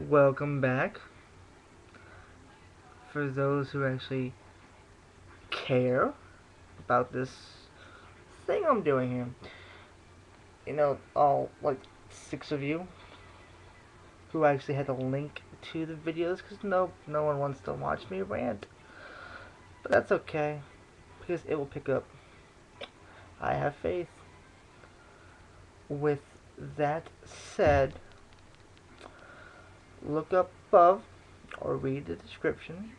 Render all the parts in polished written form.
Welcome back. For those who actually care about this thing I'm doing here, all like 6 of you who actually had a link to the videos, because no one wants to watch me rant, but that's okay because it will pick up. I have faith. With that said, look up above or read the description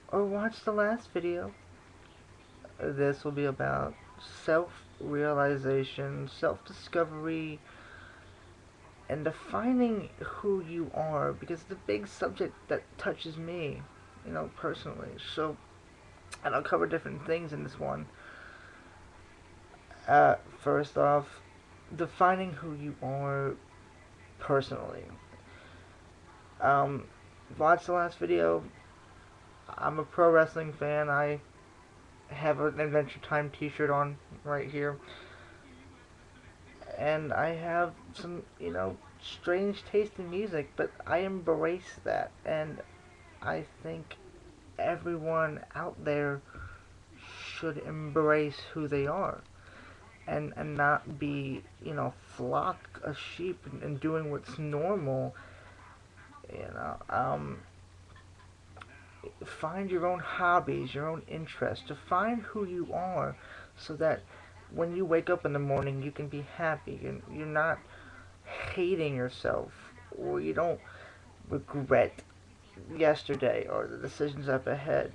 or watch the last video. This will be about self-realization, self-discovery, and defining who you are, because it's a big subject that touches me, personally. So, and I'll cover different things in this one. First off, defining who you are personally. Um, watch the last video. I'm a pro wrestling fan. I have an Adventure Time t-shirt on right here. And I have some, strange taste in music, but I embrace that. And I think everyone out there should embrace who they are. And not be, flock of sheep and doing what's normal. You know, um, Find your own hobbies, your own interests, to find who you are, so that when you wake up in the morning, you can be happy. You're not hating yourself, or you don't regret yesterday or the decisions up ahead.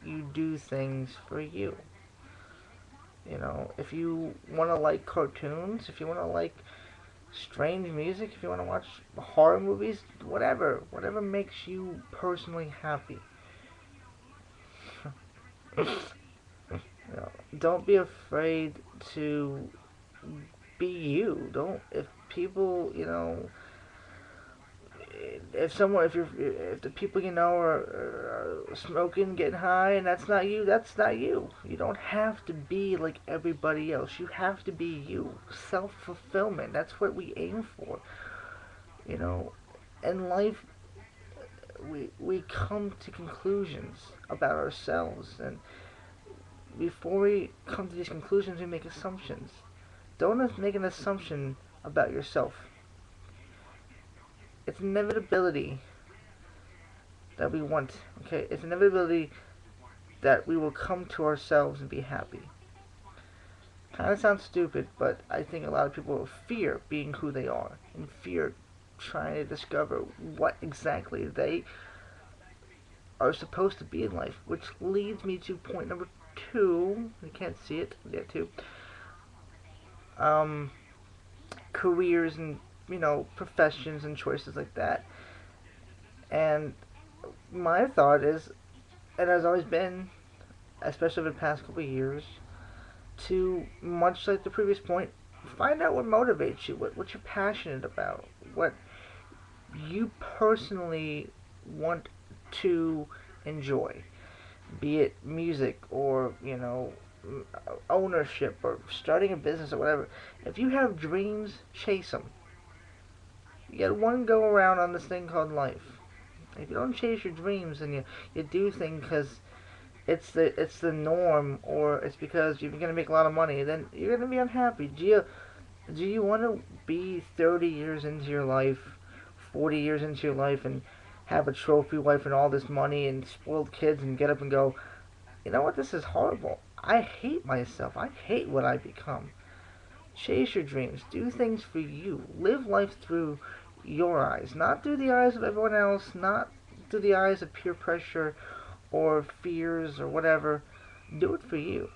You do things for you. If you want to like cartoons, if you want to like strange music, if you want to watch horror movies, whatever makes you personally happy. Don't be afraid to be you. Don't if people, if the people are smoking, getting high, and that's not you, that's not you. You don't have to be like everybody else. You have to be you. Self-fulfillment. That's what we aim for. You know, in life, we come to conclusions about ourselves, and before we come to these conclusions, we make assumptions. Don't make an assumption about yourself. It's inevitability that we want. Okay, it's inevitability that we will come to ourselves and be happy. Kind of sounds stupid, but I think a lot of people fear being who they are and fear trying to discover what exactly they are supposed to be in life, which leads me to point number two. You can't see it yet, too. Um, Careers and professions and choices like that. And my thought is, it has always been, especially over the past couple of years, to, much like the previous point, find out what motivates you, what you're passionate about, what you personally want to enjoy, be it music or ownership or starting a business or whatever. If you have dreams, chase them. You get one go around on this thing called life. If you don't chase your dreams and you do things because it's the norm, or it's because you're gonna make a lot of money, then you're gonna be unhappy. Do you want to be 30 years into your life, 40 years into your life, and have a trophy wife and all this money and spoiled kids, and get up and go, you know what, this is horrible. I hate myself. I hate what I become. Chase your dreams. Do things for you. Live life through your eyes, not through the eyes of everyone else, not through the eyes of peer pressure or fears or whatever. Do it for you.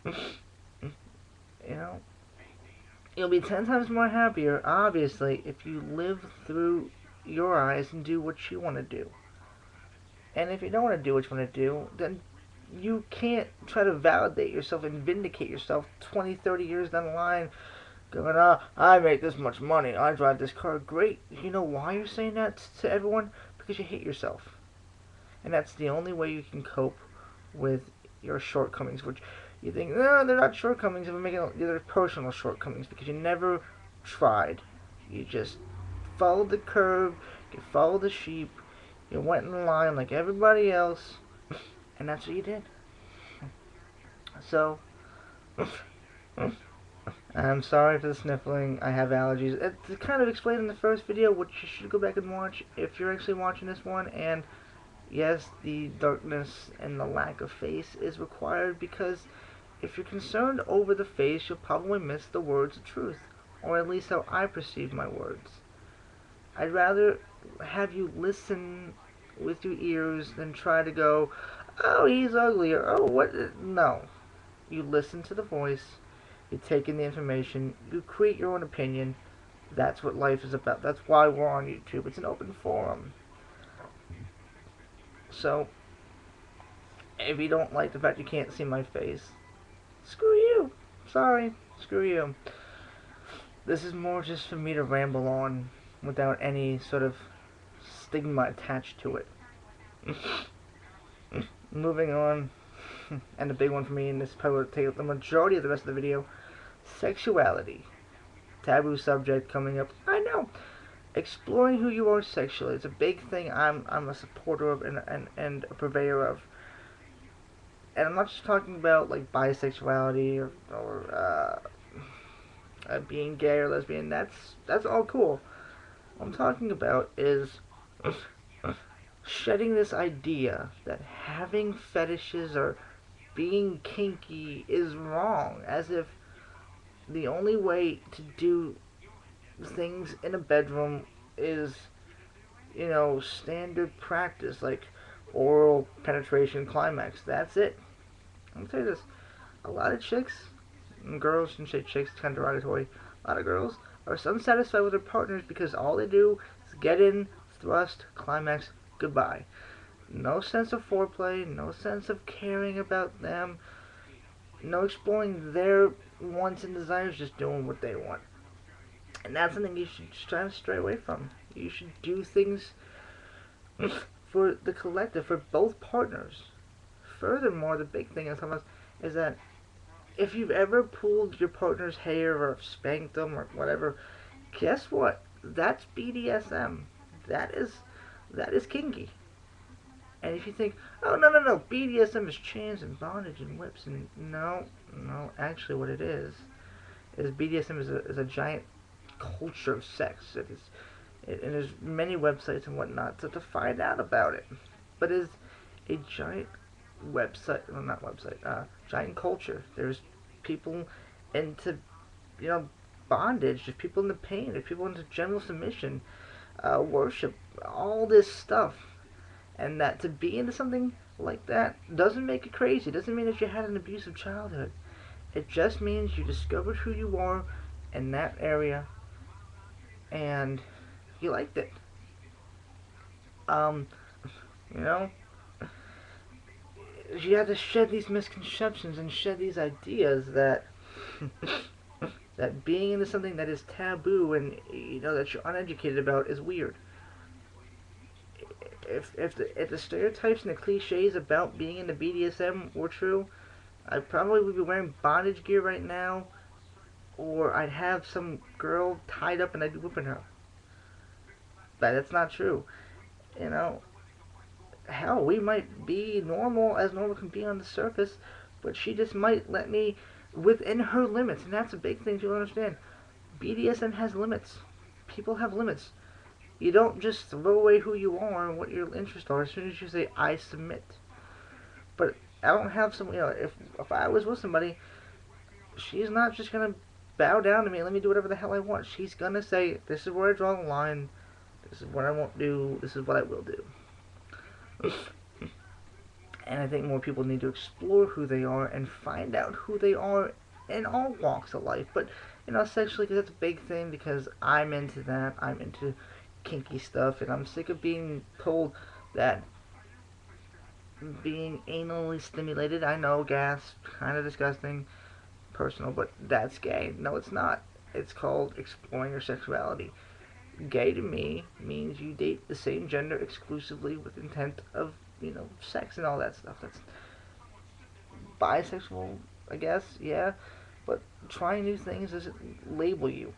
you know, you'll be 10 times more happier, obviously, if you live through your eyes and do what you want to do. And if you don't want to do what you want to do, then you can't try to validate yourself and vindicate yourself 20, 30 years down the line, going, I make this much money, I drive this car. Great. You know why you're saying that to everyone? Because you hate yourself. And that's the only way you can cope with your shortcomings, which you think, no, they're not shortcomings, they're personal shortcomings, because you never tried. You just followed the curb, you followed the sheep, you went in line like everybody else, and that's what you did. So, I'm sorry for the sniffling. I have allergies. It's kind of explained in the first video, which you should go back and watch if you're actually watching this one. And yes, the darkness and the lack of face is required because if you're concerned over the face, you'll probably miss the words of truth, or at least how I perceive my words. I'd rather have you listen with your ears than try to go, oh, he's ugly, or oh, what? No. You listen to the voice, you take in the information, you create your own opinion. That's what life is about. That's why we're on YouTube. It's an open forum. So, if you don't like the fact you can't see my face, screw you. Sorry, screw you. This is more just for me to ramble on without any sort of stigma attached to it. Moving on, and the big one for me, and this probably will take the majority of the rest of the video, sexuality. Taboo subject coming up. I know. Exploring who you are sexually is a big thing I'm a supporter of and a purveyor of. And I'm not just talking about like bisexuality or being gay or lesbian. That's all cool. What I'm talking about is shedding this idea that having fetishes or being kinky is wrong, as if the only way to do things in a bedroom is, standard practice, like oral penetration climax. That's it. I'll tell you this. A lot of chicks, and girls, shouldn't say chicks, it's kind of derogatory. A lot of girls are unsatisfied with their partners because all they do is get in, thrust, climax, goodbye. No sense of foreplay, no sense of caring about them, no exploring their wants and desires, just doing what they want. And that's something you should try to stray away from. You should do things for the collective, for both partners. Furthermore, the big thing is that if you've ever pulled your partner's hair or spanked them or whatever, guess what? That's BDSM. That is kinky. And if you think, oh, no, BDSM is chains and bondage and whips, and no, actually what it is BDSM is a giant culture of sex. And there's many websites and whatnot to find out about it. But it's a giant website, well, not website, giant culture. There's people into, bondage. There's people into pain. There's people into general submission, worship, all this stuff. And that to be into something like that doesn't make it crazy. It doesn't mean that you had an abusive childhood. It just means you discovered who you are in that area and you liked it. You have to shed these misconceptions and shed these ideas that that being into something that is taboo and that you're uneducated about is weird. If the stereotypes and the cliches about being into BDSM were true, I probably would be wearing bondage gear right now, or I'd have some girl tied up and I'd be whipping her. But that's not true. Hell, we might be normal as normal can be on the surface, but she just might let me within her limits, and that's a big thing to understand. BDSM has limits. People have limits. You don't just throw away who you are and what your interests are as soon as you say, I submit. But I don't have some, if I was with somebody, she's not just going to bow down to me and let me do whatever the hell I want. She's going to say, this is where I draw the line, this is what I won't do, this is what I will do. And I think more people need to explore who they are and find out who they are in all walks of life. But, sexually, because that's a big thing, because I'm into that, I'm into kinky stuff, and I'm sick of being told that being anally stimulated, I know, gas, kind of disgusting, personal, but that's gay. No, it's not. It's called exploring your sexuality. Gay to me means you date the same gender exclusively with intent of, sex and all that stuff. That's bisexual, I guess, yeah, but trying new things doesn't label you.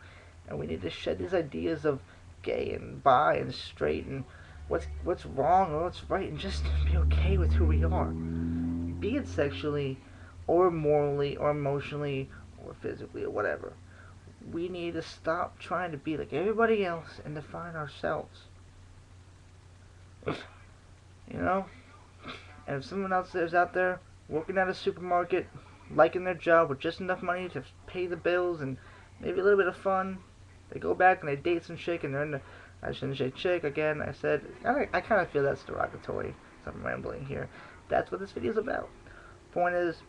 And we need to shed these ideas of gay and bi and straight and what's wrong or what's right, and just be okay with who we are, be it sexually or morally or emotionally or physically or whatever. We need to stop trying to be like everybody else and define ourselves. You know? And if someone else is out there working at a supermarket, liking their job with just enough money to pay the bills and maybe a little bit of fun, they go back and they date some chick and they're in the, I shouldn't say chick again, I said, I kind of feel that's derogatory, so I'm rambling here. That's what this video is about. Point is,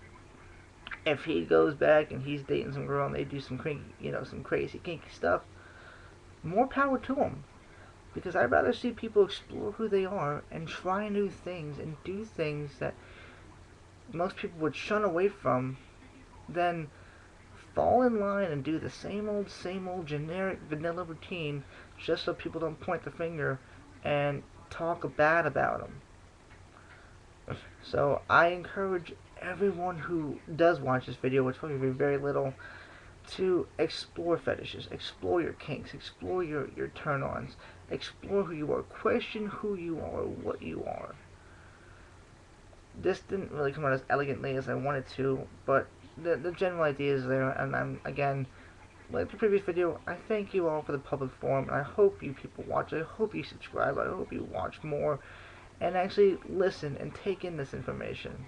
if he goes back and he's dating some girl and they do some some crazy kinky stuff, more power to him. Because I'd rather see people explore who they are and try new things and do things that most people would shun away from than fall in line and do the same old generic vanilla routine just so people don't point the finger and talk bad about them. So I encourage everyone who does watch this video, which probably be very little, to explore fetishes, explore your kinks, explore your turn-ons, explore who you are, question who you are, what you are. This didn't really come out as elegantly as I wanted to, but the general idea is there, and I'm, again, like the previous video, I thank you all for the public forum, and I hope you people watch it, I hope you subscribe, I hope you watch more, and actually listen and take in this information.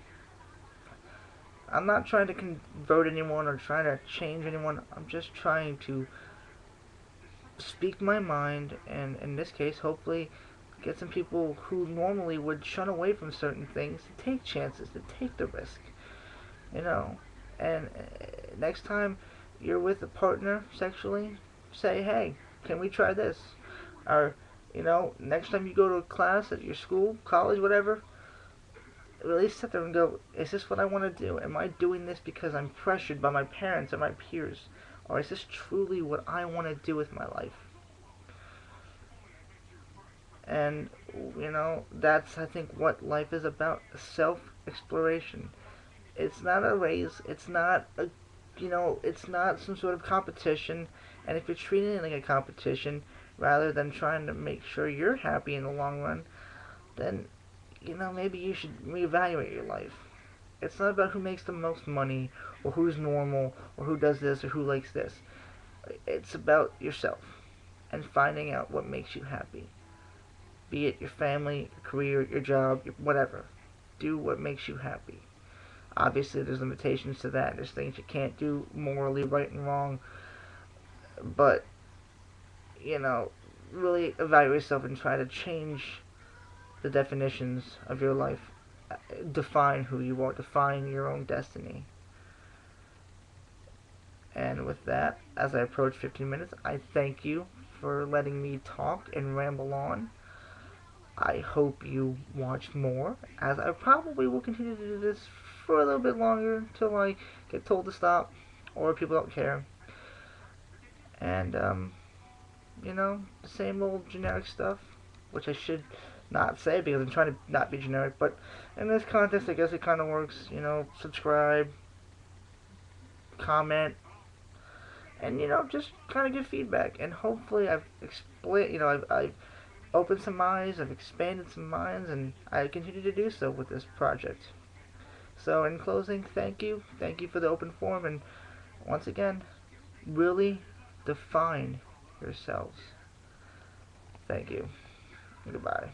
I'm not trying to convert anyone or trying to change anyone, I'm just trying to speak my mind, and in this case, hopefully, get some people who normally would shun away from certain things to take chances, to take the risk, you know. And next time you're with a partner sexually, say, hey, can we try this? Or, next time you go to a class at your school, college, whatever, at least sit there and go, is this what I want to do? Am I doing this because I'm pressured by my parents or my peers? Or is this truly what I want to do with my life? And, that's, I think, what life is about, self-exploration. It's not a race, it's not it's not some sort of competition, and if you're treating it like a competition, rather than trying to make sure you're happy in the long run, then, maybe you should reevaluate your life. It's not about who makes the most money, or who's normal, or who does this, or who likes this. It's about yourself, and finding out what makes you happy. Be it your family, your career, your job, whatever. Do what makes you happy. Obviously, there's limitations to that. There's things you can't do morally, right and wrong. But, really evaluate yourself and try to change the definitions of your life. Define who you are. Define your own destiny. And with that, as I approach 15 minutes, I thank you for letting me talk and ramble on. I hope you watch more, as I probably will continue to do this for a little bit longer until I get told to stop, or people don't care. And, the same old generic stuff, which I should not say because I'm trying to not be generic, but in this context, I guess it kind of works. Subscribe, comment, and, just kind of give feedback. And hopefully I've explained, I've opened some eyes, I've expanded some minds, and I continue to do so with this project. So in closing, thank you for the open forum, and once again, really define yourselves. Thank you. Goodbye.